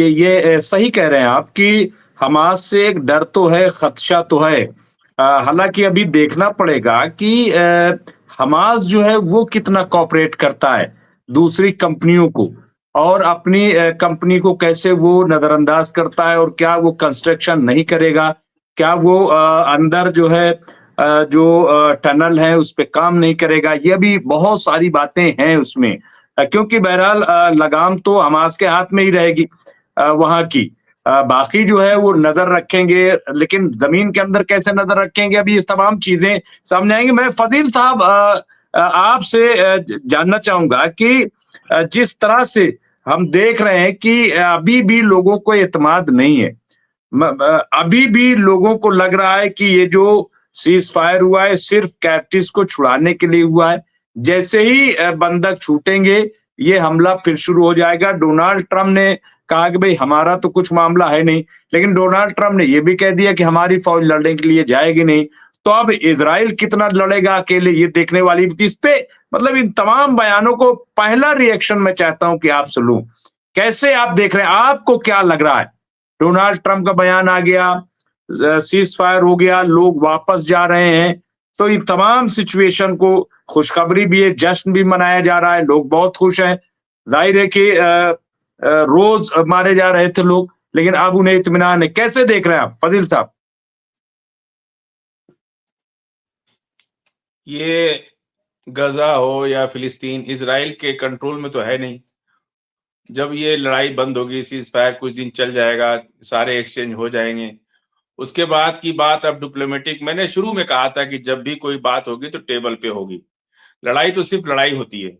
ये सही कह रहे हैं आप कि हमास से एक डर तो है, खदशा तो है। हालाँकि अभी देखना पड़ेगा कि हमास जो है वो कितना कोऑपरेट करता है दूसरी कंपनियों को और अपनी कंपनी को कैसे वो नज़रअंदाज करता है और क्या वो कंस्ट्रक्शन नहीं करेगा? क्या वो अंदर जो है टनल है उस पे काम नहीं करेगा? ये भी बहुत सारी बातें हैं उसमें। क्योंकि बहरहाल लगाम तो हमास के हाथ में ही रहेगी वहाँ की। बाकी जो है वो नज़र रखेंगे, लेकिन ज़मीन के अंदर कैसे नज़र रखेंगे, अभी ये तमाम चीज़ें सामने आएँगी। मैं फ़ज़ील साहब आपसे ज जानना चाहूँगा कि जिस तरह से हम देख रहे हैं कि अभी भी लोगों को एतमाद नहीं है। अभी भी लोगों को लग रहा है कि ये जो सीज़ फायर हुआ है सिर्फ़ कैप्टिव्स को छुड़ाने के लिए हुआ है। जैसे ही बंधक छूटेंगे, ये हमला फिर शुरू हो जाएगा। डोनाल्ड ट्रम्प ने कहा कि भई हमारा तो कुछ मामला है नहीं, लेकिन डोनाल्ड ट्रम्प ने ये भी कह दिया कि हमारी फ़ौज लड़ने के लिए जाएगी नहीं। तो अब इज़राइल कितना लड़ेगा अकेले, ये देखने वाली इस पे मतलब इन तमाम बयानों को पहला रिएक्शन मैं चाहता हूँ कि आपसे लूँ। कैसे आप देख रहे हैं? आपको क्या लग रहा है? डोनाल्ड ट्रम्प का बयान आ गया, सीज़ फायर हो गया, लोग वापस जा रहे हैं। तो इन तमाम सिचुएशन को खुशखबरी भी है, जश्न भी मनाया जा रहा है, लोग बहुत खुश हैं। ज़ाहिर है कि रोज़ मारे जा रहे थे लोग, लेकिन अब उन्हें इत्मीनान है। कैसे देख रहे हैं आप, फ़ज़ील साहब? ये गजा हो या फिलिस्तीन इजराइल के कंट्रोल में तो है नहीं। जब ये लड़ाई बंद होगी, सीज फायर कुछ दिन चल जाएगा, सारे एक्सचेंज हो जाएंगे, उसके बाद की बात अब डिप्लोमेटिक। मैंने शुरू में कहा था कि जब भी कोई बात होगी तो टेबल पे होगी। लड़ाई तो सिर्फ लड़ाई होती है।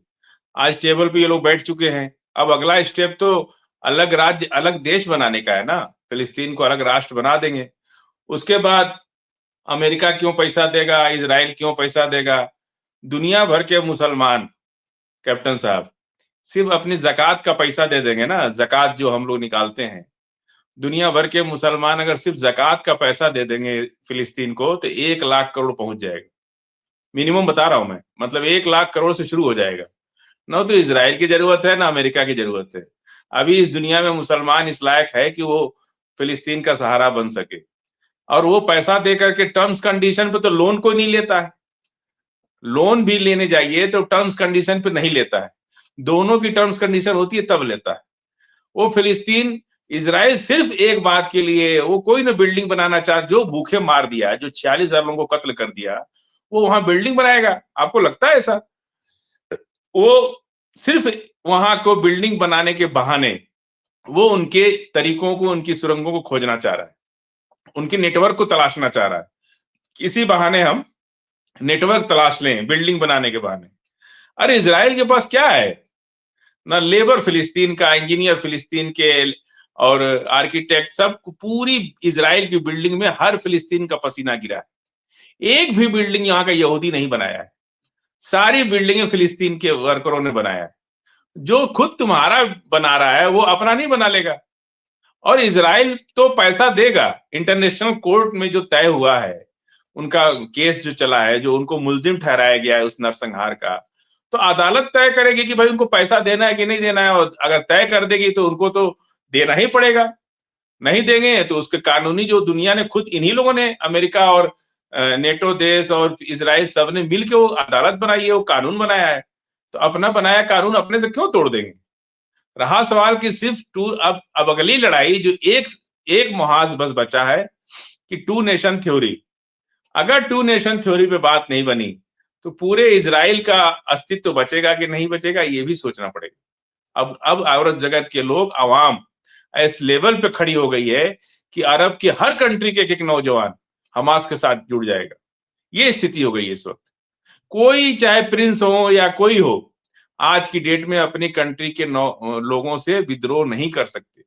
आज टेबल पे ये लोग बैठ चुके हैं। अब अगला स्टेप तो अलग राज्य अलग देश बनाने का है ना। फिलिस्तीन को अलग राष्ट्र बना देंगे। उसके बाद अमेरिका क्यों पैसा देगा, इजराइल क्यों पैसा देगा? दुनिया भर के मुसलमान, कैप्टन साहब, सिर्फ अपनी ज़कात का पैसा दे देंगे ना, ज़कात जो हम लोग निकालते हैं। दुनिया भर के मुसलमान अगर सिर्फ ज़कात का पैसा दे देंगे फिलिस्तीन को तो 1 लाख करोड़ पहुंच जाएगा। मिनिमम बता रहा हूं मैं, मतलब 1 लाख करोड़ से शुरू हो जाएगा। ना तो इजराइल की जरूरत है ना अमेरिका की जरूरत है। अभी इस दुनिया में मुसलमान इस लायक है कि वो फिलिस्तीन का सहारा बन सके। और वो पैसा दे करके टर्म्स कंडीशन पे तो लोन कोई नहीं लेता है। लोन भी लेने जाइए तो टर्म्स कंडीशन पे नहीं लेता है। दोनों की टर्म्स कंडीशन होती है तब लेता है। वो फिलिस्तीन इजराइल सिर्फ एक बात के लिए, वो कोई ना बिल्डिंग बनाना चाह, जो भूखे मार दिया, जो 46,000 लोगों को कत्ल कर दिया, वो वहां बिल्डिंग बनाएगा? आपको लगता है ऐसा? वो सिर्फ वहां को बिल्डिंग बनाने के बहाने वो उनके तरीकों को, उनकी सुरंगों को खोजना चाह रहा है, उनके नेटवर्क को तलाशना चाह रहा है। किसी बहाने हम नेटवर्क तलाश लें बिल्डिंग बनाने के बहाने। अरे इजराइल के पास क्या है? ना लेबर फिलिस्तीन का, इंजीनियर फिलिस्तीन के, और आर्किटेक्ट, सब पूरी इजराइल की बिल्डिंग में हर फिलिस्तीन का पसीना गिरा है। एक भी बिल्डिंग यहाँ का यहूदी नहीं बनाया है। सारी बिल्डिंगें फिलिस्तीन के वर्करों ने बनाया है। जो खुद तुम्हारा बना रहा है वो अपना नहीं बना लेगा। और इजराइल तो पैसा देगा। इंटरनेशनल कोर्ट में जो तय हुआ है, उनका केस जो चला है, जो उनको मुल्जिम ठहराया गया है उस नरसंहार का, तो अदालत तय करेगी कि भाई उनको पैसा देना है कि नहीं देना है। और अगर तय कर देगी तो उनको तो देना ही पड़ेगा। नहीं देंगे तो उसके कानूनी, जो दुनिया ने खुद, इन्हीं लोगों ने, अमेरिका और नेटो देश और इजराइल सब ने मिलकर वो अदालत बनाई है, वो कानून बनाया है। तो अपना बनाया कानून अपने से क्यों तोड़ देंगे? रहा सवाल कि सिर्फ टू, अब अगली लड़ाई जो एक एक मुहाज बस बचा है कि टू नेशन थ्योरी। अगर टू नेशन थ्योरी पे बात नहीं बनी तो पूरे इजराइल का अस्तित्व बचेगा कि नहीं बचेगा, ये भी सोचना पड़ेगा। अब अरब जगत के लोग, आवाम इस लेवल पे खड़ी हो गई है कि अरब के हर कंट्री के एक नौजवान हमास के साथ जुड़ जाएगा। ये स्थिति हो गई है इस वक्त। कोई चाहे प्रिंस हो या कोई हो, आज की डेट में अपनी कंट्री के लोगों से विद्रोह नहीं कर सकते।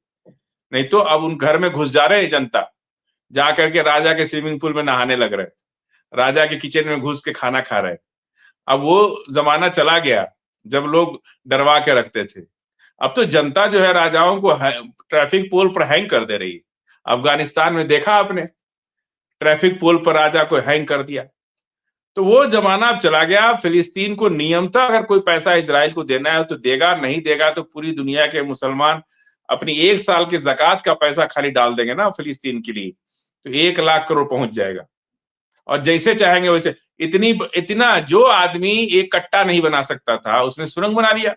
नहीं तो अब उन घर में घुस जा रहे हैं जनता, जा करके राजा के स्विमिंग पूल में नहाने लग रहे हैं, राजा के किचन में घुस के खाना खा रहे हैं। अब वो जमाना चला गया जब लोग डरवा के रखते थे। अब तो जनता जो है राजाओं को ट्रैफिक पोल पर हैंग कर दे रही है। अफगानिस्तान में देखा आपने, ट्रैफिक पोल पर राजा को हैंग कर दिया। तो वो जमाना अब चला गया। फिलिस्तीन को नियमतः अगर कोई पैसा इजराइल को देना है तो देगा, नहीं देगा तो पूरी दुनिया के मुसलमान अपनी 1 साल के ज़कात का पैसा खाली डाल देंगे ना फिलिस्तीन के लिए, तो 1 लाख करोड़ पहुंच जाएगा। और जैसे चाहेंगे वैसे, इतना जो आदमी एक कट्टा नहीं बना सकता था उसने सुरंग बना लिया।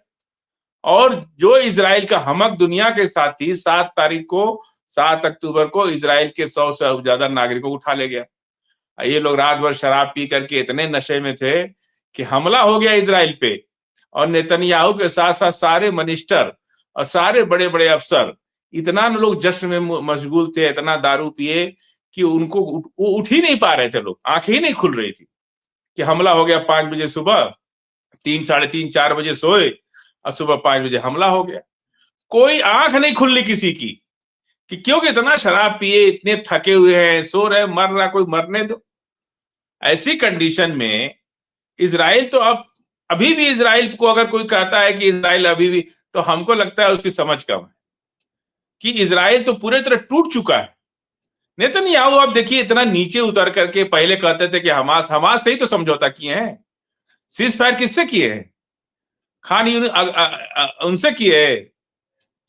और जो इजराइल का हमक दुनिया के साथ थी, 7 अक्टूबर को इजराइल के 100 से ज्यादा नागरिकों को उठा ले गया। ये लोग रात भर शराब पी करके इतने नशे में थे कि हमला हो गया इजराइल पे, और नेतन्याहू के साथ साथ सारे मिनिस्टर और सारे बड़े बड़े अफसर इतना लोग जश्न में मशगूल थे, इतना दारू पिए कि उनको वो उठ ही नहीं पा रहे थे, लोग आंखें ही नहीं खुल रही थी कि हमला हो गया 5 बजे सुबह, 3, साढ़े 3, 4 बजे सोए और सुबह 5 बजे हमला हो गया। कोई आंख नहीं खुल रही किसी की कि क्योंकि इतना शराब पिए, इतने थके हुए हैं, सो रहे, मर रहा, कोई मरने दो। ऐसी कंडीशन में इजराइल तो अब अभी भी, इजराइल को अगर कोई कहता है कि इजराइल अभी भी, तो हमको लगता है उसकी समझ कम है कि इजराइल तो पूरे तरह टूट चुका है। नेतन्याहू आप देखिए इतना नीचे उतर करके, पहले कहते थे कि हमास से ही तो समझौता किए हैं, सीज फायर किससे किए हैं? खान उनसे किए,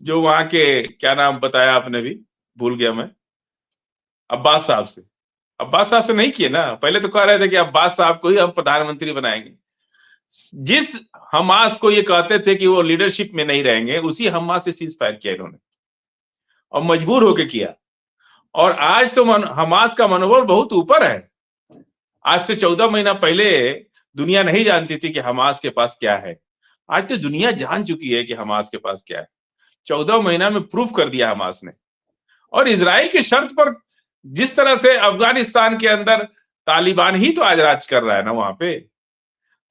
जो वहां के, क्या नाम बताया आपने भी, भूल गया मैं, अब्बास साहब से। अब्बास साहब से नहीं किए ना, पहले तो कह रहे थे कि अब्बास साहब को ही हम प्रधानमंत्री बनाएंगे। जिस हमास को ये कहते थे कि वो लीडरशिप में नहीं रहेंगे, उसी हमास से सीज फायर किया इन्होंने, और मजबूर होकर किया। और आज तो हमास का मनोबल बहुत ऊपर है। आज से 14 महीना पहले दुनिया नहीं जानती थी कि हमास के पास क्या है। आज तो दुनिया जान चुकी है कि हमास के पास क्या है। 14 महीना में प्रूफ कर दिया हमास ने। और इजराइल की शर्त पर, जिस तरह से अफगानिस्तान के अंदर तालिबान ही तो आज राज कर रहा है ना वहां पे,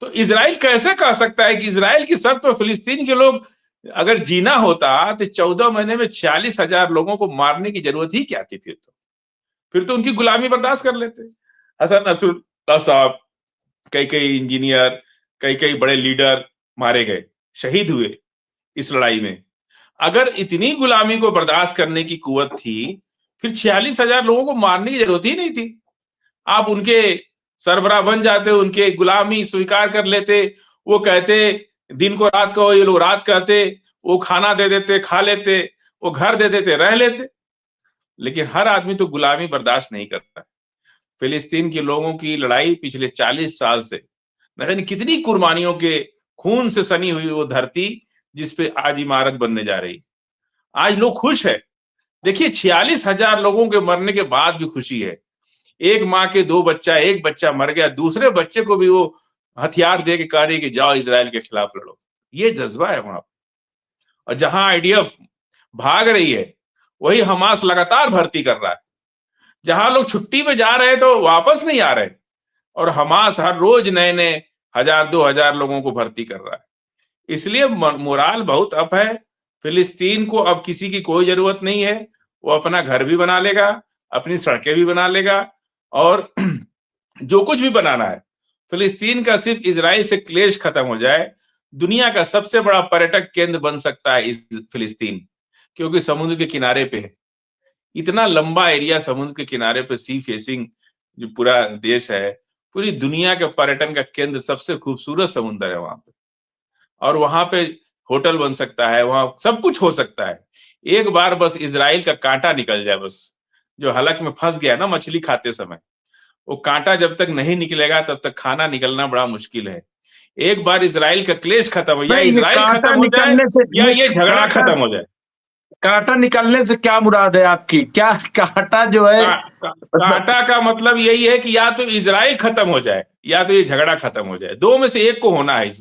तो इजराइल कैसे कह सकता है कि इजराइल की शर्त पर फिलिस्तीन के लोग अगर जीना होता तो 14 महीने में 46,000 लोगों को मारने की जरूरत ही क्या थी? फिर तो उनकी गुलामी बर्दाश्त कर लेते। हसन नसरुल्लाह साहब, कई इंजीनियर, कई बड़े लीडर मारे गए, शहीद हुए इस लड़ाई में। अगर इतनी गुलामी को बर्दाश्त करने की कुवत थी, फिर 46,000 लोगों को मारने की जरूरत ही नहीं थी। आप उनके सरबराह बन जाते, उनके गुलामी स्वीकार कर लेते। वो कहते दिन को रात कहो, ये लोग रात कहते। वो खाना दे देते, खा लेते। वो घर दे देते, रह लेते। लेकिन हर आदमी तो गुलामी बर्दाश्त नहीं करता। फिलिस्तीन के लोगों की लड़ाई पिछले 40 साल से, न जाने कितनी कुर्बानियों के खून से सनी हुई वो धरती, जिसपे आज इमारत बनने जा रही। आज लोग खुश है। देखिए 46,000 लोगों के मरने के बाद भी खुशी है। एक माँ के 2 बच्चा, एक बच्चा मर गया, दूसरे बच्चे को भी वो हथियार दे के कह रही कि जाओ इजराइल के खिलाफ लड़ो। ये जज्बा है वहां। और जहां आईडीएफ भाग रही है, वही हमास लगातार भर्ती कर रहा है। जहां लोग छुट्टी पे जा रहे हैं तो वापस नहीं आ रहे, और हमास हर रोज नए नए 1,000-2,000 लोगों को भर्ती कर रहा है। इसलिए मोराल बहुत अप है। फिलिस्तीन को अब किसी की कोई जरूरत नहीं है। वो अपना घर भी बना लेगा, अपनी सड़कें भी बना लेगा, और जो कुछ भी बनाना है। फिलिस्तीन का सिर्फ इजराइल से क्लेश खत्म हो जाए, दुनिया का सबसे बड़ा पर्यटक केंद्र बन सकता है इस फिलिस्तीन, क्योंकि समुद्र के किनारे पे है। इतना लंबा एरिया समुद्र के किनारे पे, सी फेसिंग जो पूरा देश है, पूरी दुनिया के पर्यटन का केंद्र, सबसे खूबसूरत समुद्र है वहां पे। और वहां पे होटल बन सकता है, वहां सब कुछ हो सकता है। एक बार बस इजराइल का कांटा निकल जाए, बस जो हलक में फंस गया ना मछली खाते समय, वो कांटा जब तक नहीं निकलेगा तब तक खाना निकलना बड़ा मुश्किल है। एक बार इजराइल का क्लेश खत्म हो, या नहीं, ये इजराइल कांटा खत्म हो जाए निकलने से, या ये झगड़ा खत्म हो जाए। कांटा निकलने से क्या मुराद है आपकी? क्या कांटा जो है मतलब? कांटा का मतलब यही है कि या तो इजराइल खत्म हो जाए या तो ये झगड़ा खत्म हो जाए। दो में से एक को होना है इस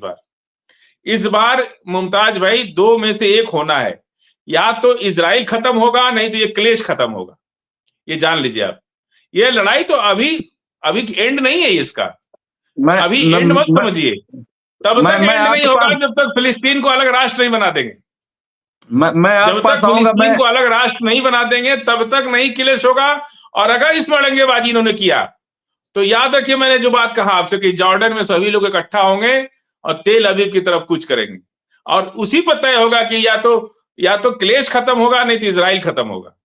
बार मुमताज भाई, दो में से एक होना है। या तो इजराइल खत्म होगा, नहीं तो ये क्लेश खत्म होगा। ये जान लीजिए आप। ये लड़ाई तो अभी अभी एंड नहीं है इसका। मैं अभी एंड मत समझिए। तब तक मैं एंड नहीं आपके होगा पास, जब तक फिलिस्तीन को अलग राष्ट्र नहीं बना देंगे। मैं जब आपके तक पास आऊंगा। फिलिस्तीन को अलग राष्ट्र नहीं बना देंगे तब तक नहीं क्लेश होगा। और अगर इस मड़ंगेबाजी इन्होंने किया तो याद रखिए, मैंने जो बात कहा आपसे कि जॉर्डन में सभी लोग इकट्ठा होंगे और तेल अवीव की तरफ कूच करेंगे, और उसी पर तय होगा कि या तो क्लेश खत्म होगा, नहीं तो इजराइल खत्म होगा।